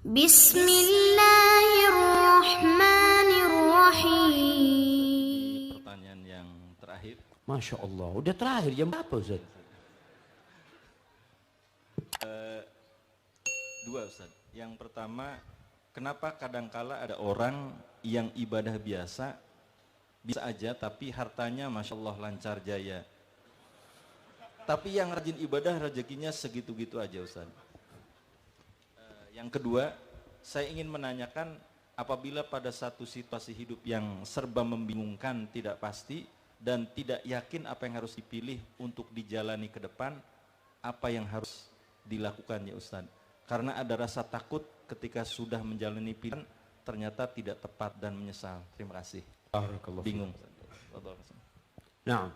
Bismillahirrahmanirrahim. Pertanyaan yang terakhir. Masya Allah, udah terakhir jam berapa Ustaz? Dua Ustaz. Yang pertama, kenapa kadangkala ada orang yang ibadah biasa aja tapi hartanya Masya Allah lancar jaya. Tapi yang rajin ibadah rezekinya segitu-gitu aja Ustaz. Yang kedua, saya ingin menanyakan apabila pada satu situasi hidup yang serba membingungkan, tidak pasti dan tidak yakin apa yang harus dipilih untuk dijalani ke depan, apa yang harus dilakukan ya Ustaz? Karena ada rasa takut ketika sudah menjalani pilihan ternyata tidak tepat dan menyesal. Terima kasih. Bingung. Nah,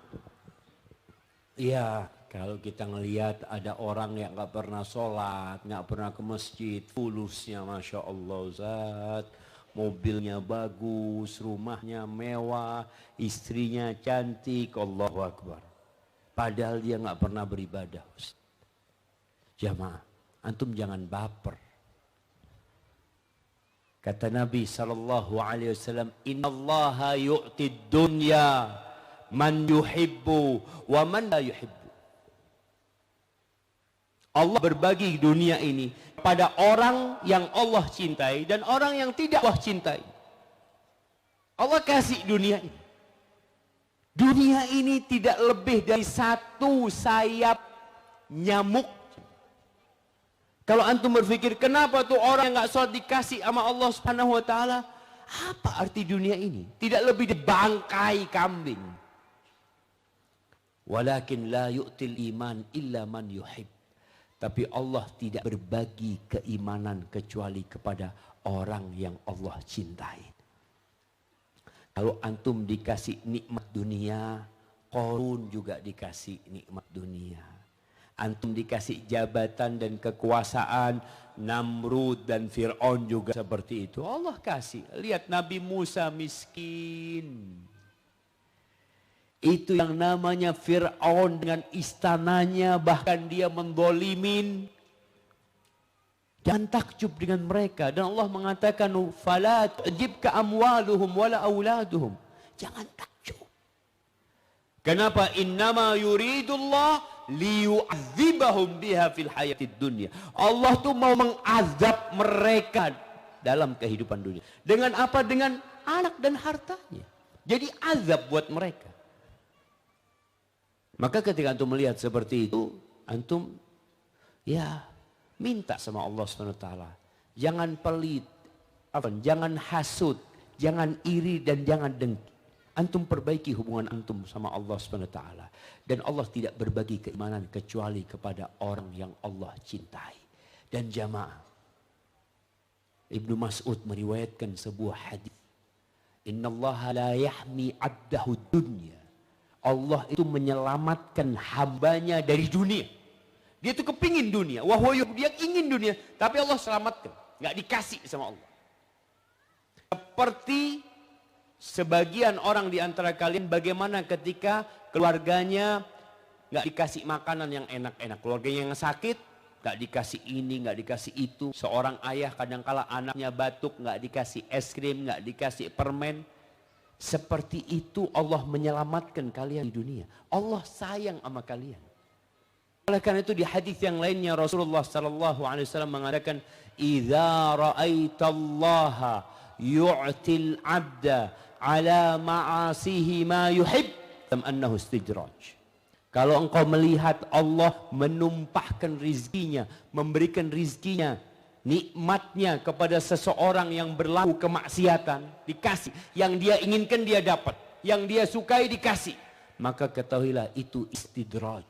iya kalau kita ngelihat ada orang yang nggak pernah sholat, nggak pernah ke masjid, fulusnya Masya Allah Ustaz, mobilnya bagus, rumahnya mewah, istrinya cantik, Allahu Akbar. Padahal dia nggak pernah beribadah Ustaz. Jamaah, antum jangan baper. Kata Nabi SAW, Innallaha yu'tid dunya man yuhibbu wa man la yuhibbu. Allah berbagi dunia ini pada orang yang Allah cintai dan orang yang tidak Allah cintai. Allah kasih dunia ini. Dunia ini tidak lebih dari satu sayap nyamuk. Kalau antum berpikir kenapa tuh orang yang nggak sholat dikasih sama Allah Subhanahu Wa Taala? Apa arti dunia ini? Tidak lebih dari bangkai kambing. Walakin la yu'til iman illa man yuhib. Tapi Allah tidak berbagi keimanan kecuali kepada orang yang Allah cintai. Kalau antum dikasih nikmat dunia, Qarun juga dikasih nikmat dunia. Antum dikasih jabatan dan kekuasaan, Namrud dan Fir'aun juga seperti itu. Allah kasih. Lihat Nabi Musa miskin. Itu yang namanya Fir'aun dengan istananya, bahkan dia mendolimin. Jangan takjub dengan mereka. Dan Allah mengatakan, "Fala tu'jibka amwaluhum wala auladuhum." Jangan takjub. Kenapa? Innama yuridullah liyu'adzibahum biha fil hayatid dunya. Allah tuh mau mengazab mereka dalam kehidupan dunia. Dengan apa? Dengan anak dan hartanya. Jadi azab buat mereka. Maka ketika antum melihat seperti itu, antum ya minta sama Allah SWT. Jangan pelit, jangan hasut, jangan iri dan jangan dengki. Antum perbaiki hubungan antum sama Allah SWT. Dan Allah tidak berbagi keimanan kecuali kepada orang yang Allah cintai. Dan jamaah, Ibnu Mas'ud meriwayatkan sebuah hadis. Inna Allah la yahmi abdahu dunya. Allah itu menyelamatkan hambanya dari dunia. Dia itu kepingin dunia. Dia ingin dunia. Tapi Allah selamatkan. Nggak dikasih sama Allah. Seperti sebagian orang di antara kalian bagaimana ketika keluarganya nggak dikasih makanan yang enak-enak. Keluarganya yang sakit, nggak dikasih ini, nggak dikasih itu. Seorang ayah kadangkala anaknya batuk, nggak dikasih es krim, nggak dikasih permen. Seperti itu Allah menyelamatkan kalian di dunia. Allah sayang sama kalian. Oleh karena itu di hadis yang lainnya Rasulullah SAW mengatakan, "Idza ra'aitallaha yu'til 'abda ala ma'asihi ma yuhib annahu istidraj." Kalau engkau melihat Allah menumpahkan rizkinya, memberikan rizkinya, nikmatnya kepada seseorang yang berlaku kemaksiatan, dikasih. Yang dia inginkan dia dapat, yang dia sukai dikasih. Maka ketahuilah itu istidraj.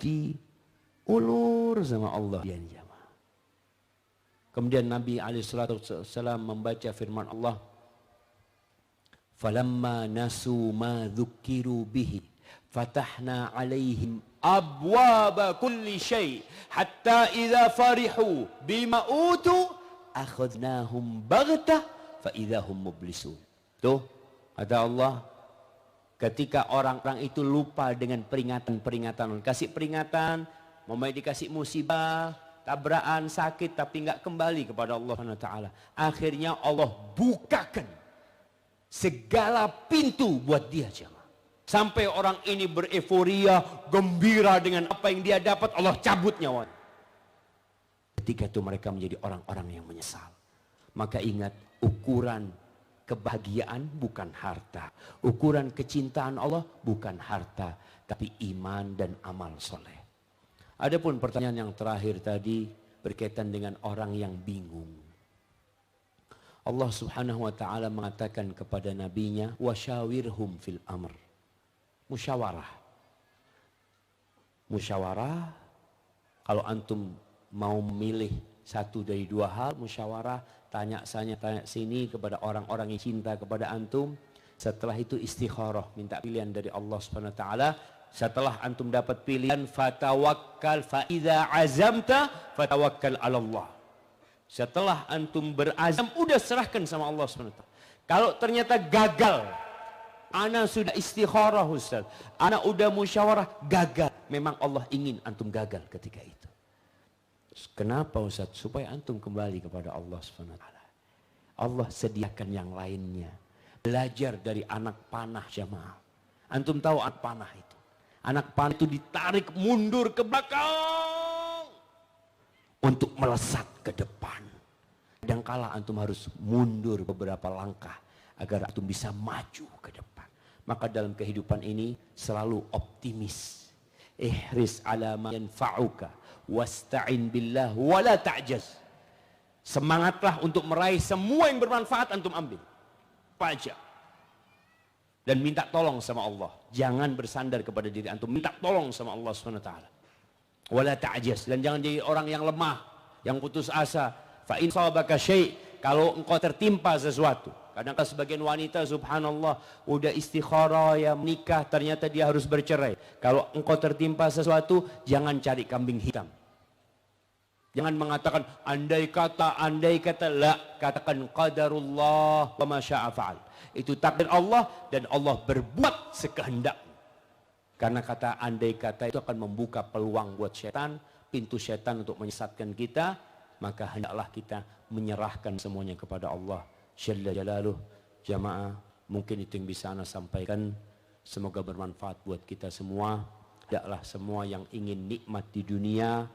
Diulur sama Allah. Kemudian Nabi SAW membaca firman Allah, "Falamma nasu ma dzukiru bihi fatahna alaihim abwaba kulli syai hatta idza farihu bima utu akhadnahum baghtah fa idza hum mublisun." Tuh kata Allah, ketika orang-orang itu lupa dengan peringatan-peringatan, kasih peringatan, mau dikasih musibah, tabrakan, sakit, tapi nggak kembali kepada Allah SWT. Akhirnya Allah bukakan segala pintu buat dia, jemaah. Sampai orang ini bereforia, gembira dengan apa yang dia dapat, Allah cabut nyawanya. Ketika itu mereka menjadi orang-orang yang menyesal. Maka ingat, ukuran kebahagiaan bukan harta. Ukuran kecintaan Allah bukan harta, tapi iman dan amal soleh. Adapun pertanyaan yang terakhir tadi berkaitan dengan orang yang bingung. Allah Subhanahu wa taala mengatakan kepada nabinya, "Wasyawirhum fil amr." Musyawarah. Musyawarah, kalau antum mau memilih satu dari dua hal, musyawarah, tanya sana, tanya sini kepada orang-orang yang cinta kepada antum. Setelah itu istikharah, minta pilihan dari Allah Subhanahu wa taala. Setelah antum dapat pilihan, fatawakkal, fa idza azamta fatawakkal 'ala Allah. Setelah antum berazam, udah serahkan sama Allah Subhanahu wa taala. Kalau ternyata gagal, ana sudah istikharah Ustaz, ana udah musyawarah, gagal. Memang Allah ingin antum gagal ketika itu. Kenapa Ustaz? Supaya antum kembali kepada Allah Subhanahu wa taala. Allah sediakan yang lainnya. Belajar dari anak panah, jamaah. Antum tahu anak panah itu. Anak panah itu ditarik mundur ke belakang untuk melesat ke depan. Kadangkala antum harus mundur beberapa langkah agar antum bisa maju ke depan. Maka dalam kehidupan ini selalu optimis. Ihris ala ma yanfa'uka wasta'in billah wala ta'jaz. Semangatlah untuk meraih semua yang bermanfaat, antum ambil. Pajak. Dan minta tolong sama Allah. Jangan bersandar kepada diri antum. Minta tolong sama Allah SWT. Wala ta'jaz. Dan jangan jadi orang yang lemah, yang putus asa. Fa in sabaka syai', kalau engkau tertimpa sesuatu. Kadang-kadang sebagian wanita, subhanallah, udah istikharah ya menikah, ternyata dia harus bercerai. Kalau engkau tertimpa sesuatu, jangan cari kambing hitam. Jangan mengatakan andai kata, la, katakan qadarullah wa ma syaa fa'al. Itu takdir Allah dan Allah berbuat sekehendaknya. Karena kata andai kata itu akan membuka peluang buat setan, pintu setan untuk menyesatkan kita, maka hendaklah kita menyerahkan semuanya kepada Allah Jalla Jalaluh. Jamaah, mungkin itu yang bisa ana sampaikan. Semoga bermanfaat buat kita semua. Hendaklah semua yang ingin nikmat di dunia,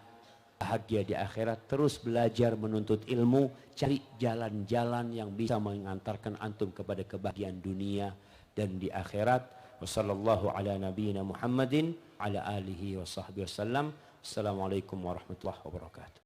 bahagia di akhirat, terus belajar menuntut ilmu, cari jalan-jalan yang bisa mengantarkan antum kepada kebahagiaan dunia dan di akhirat. Wassallallahu ala nabiyyina Muhammadin ala alihi wa sahbihi wasallam. Assalamualaikum warahmatullahi wabarakatuh.